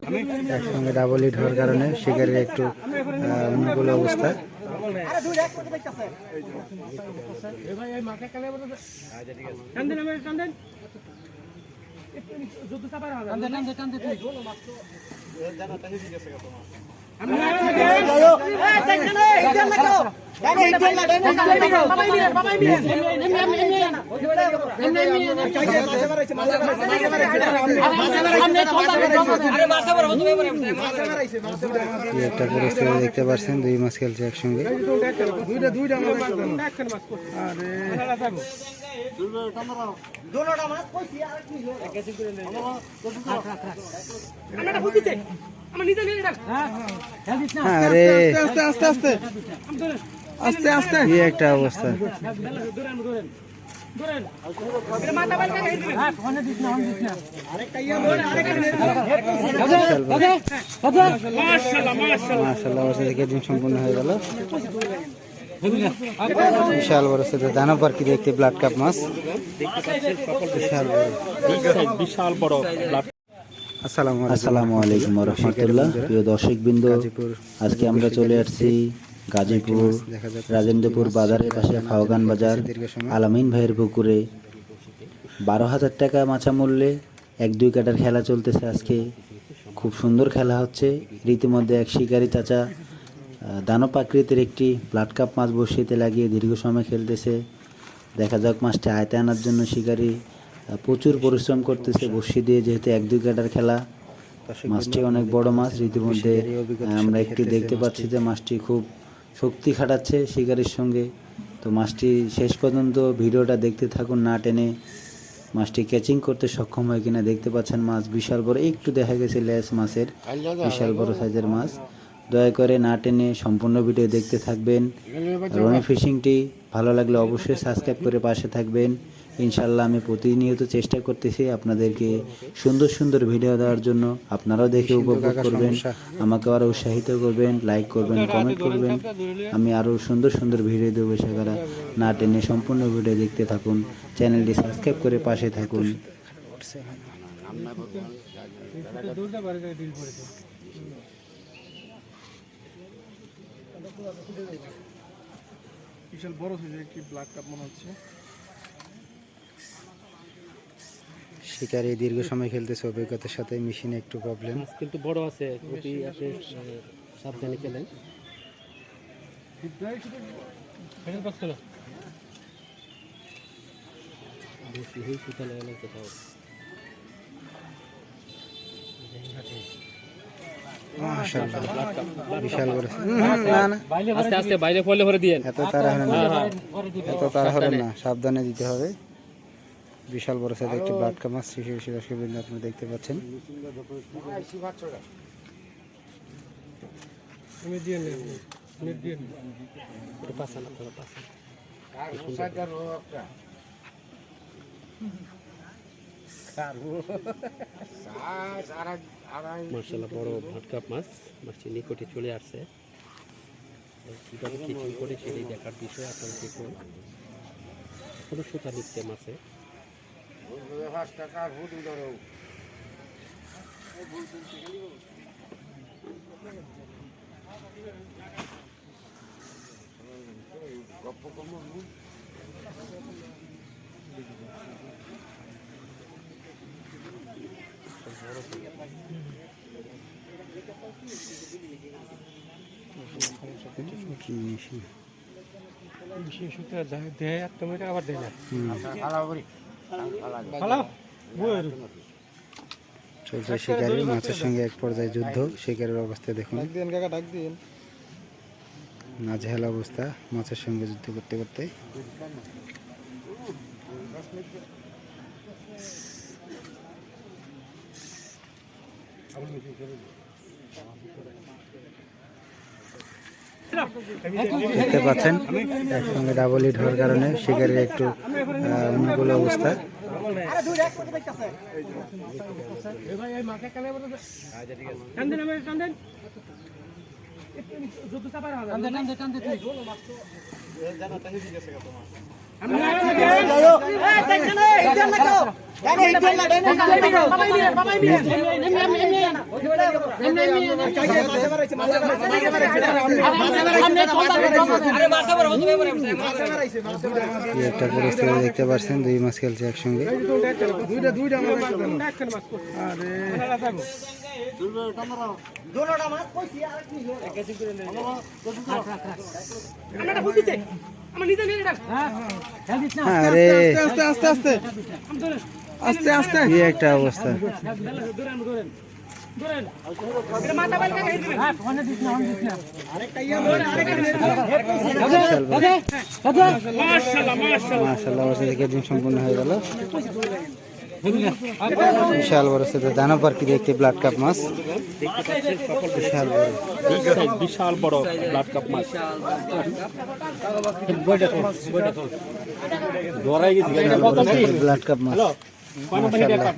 একসঙ্গে double hit হওয়ার কারণে শিকারের একটু অনুকূল অবস্থা। একটা পরিস্থিতি দেখতে পাচ্ছেন, দুই মাছ খেলছে একসঙ্গে। আরে আস্তে আস্তে আস্তে আস্তে আস্তে কি একটা অবস্থা। মাশাআল্লাহ অবস্থা দেখে দিন সম্পূর্ণ হয়ে গেল। বিশাল বড় সাথে দানা পার্কি দেখতে ব্লাড কাপ মাছ, বিশাল বড়। আসসালামু আলাইকুম ওয়া রাহমাতুল্লাহ। প্রিয় দর্শকবৃন্দ, আজকে আমরা চলে আসছি গাজীপুর রাজেন্দ্রপুর বাজারের পাশে ফাওগান বাজার আলামিন ভাইয়ের পুকুরে 12,000 টাকা মাছা মূল্যে 1-2 কাটার খেলা চলতেছে। আজকে খুব সুন্দর খেলা হচ্ছে। রীতিমধ্যে এক শিকারী চাচা দানব আকৃতির একটি ব্লাড কাপ মাছ বড়শিতে লাগিয়ে দীর্ঘ সময় খেলতেছে। দেখা যাক মাছটি আয়তে আনার জন্য শিকারী প্রচুর পরিশ্রম করতেছে বড়শি দিয়ে, যেহেতু 1-2 কাটার খেলা। মাছটি অনেক বড় মাছ। রীতিমধ্যে আমরা একটু দেখতে পাচ্ছি যে মাছটি খুব শক্তি খাটাচ্ছে শিকারির সঙ্গে। তো মাছটি শেষ পর্যন্ত ভিডিওটা দেখতে থাকুন, না টেনে মাছটি ক্যাচিং করতে সক্ষম হয় কিনা। দেখতে পাচ্ছেন মাছ বিশাল বড়, একটু দেখা গেছে লেজ মাছের, বিশাল বড় সাইজের মাছ। দয়া করে না টেনে সম্পূর্ণ ভিডিও দেখতে থাকবেন। রনি ফিশিংটি ভালো লাগলে অবশ্যই সাবস্ক্রাইব করে পাশে থাকবেন। ইনশাল্লাহ আমি প্রতিনিয়ত চেষ্টা করতেছি আপনাদেরকে সুন্দর সুন্দর ভিডিও দেওয়ার জন্য। আপনারাও দেখে উপভোগ করবেন, আমাকে আরও উৎসাহিত করবেন, লাইক করবেন, কমেন্ট করবেন। আমি আরও সুন্দর সুন্দর ভিডিও দেবো, সেখানে না টেনে সম্পূর্ণ ভিডিও দেখতে থাকুন। চ্যানেলটি সাবস্ক্রাইব করে পাশে থাকুন। বিশাল বড় সাইজের একটি ব্ল্যাক কাপ মনে হচ্ছে। শিকারি দীর্ঘ সময় খেলতেছে অভিজ্ঞতার সাথে, মেশিনে একটু প্রবলেম কিন্তু বড় আছে। আপনি সাবধানে খেলেন। বিশাল বড়। আস্তে আস্তে বাইরে পড়লে ভরে দিয়ে এত তাড়াহুড়ো না, এত তাড়াহুড়ো না, সাবধানে দিতে হবে। বিশাল বড় সাইজের একটি ব্লাড কাপ মাছ দর্শকবৃন্দ আপনারা দেখতে পাচ্ছেন। মাশাআল্লাহ বড় ব্লাড কাপ মাছ। মাছটি নিকটে চলে আসছে। কিভাবে ফিশিং করে সেটাই দেখার বিষয়। আপনারা দেখুন, কোনো সুতা নিচ্ছে মাছে। চলছে শিকারি মাছের সঙ্গে এক পর্যায়ে যুদ্ধ। শিকারের অবস্থা দেখুন, নাজেহাল অবস্থা মাছের সঙ্গে যুদ্ধ করতে করতে। দেখতে পাচ্ছেন একসঙ্গে ডাবল হিট হওয়ার কারণে শিকারের একটু অনুকূল অবস্থা। এই একটা পরিস্থিতি দেখতে পাচ্ছেন, দুই মাছ খেলছে একসঙ্গে। আরে আস্তে আস্তে আস্তে আস্তে আস্তে কি একটা অবস্থা। মাশাআল্লাহ, অবস্থা দেখে দিন সম্পূর্ণ হয়ে গেল। বিশাল বড় সাথে দানব আর কি দেখতে ব্লাড কাপ মাছ, বিশাল বড়, বিশাল বড় ব্লাড কাপ মাছ। ব্লাড কাপ মাছ। মাশাআল্লাহ।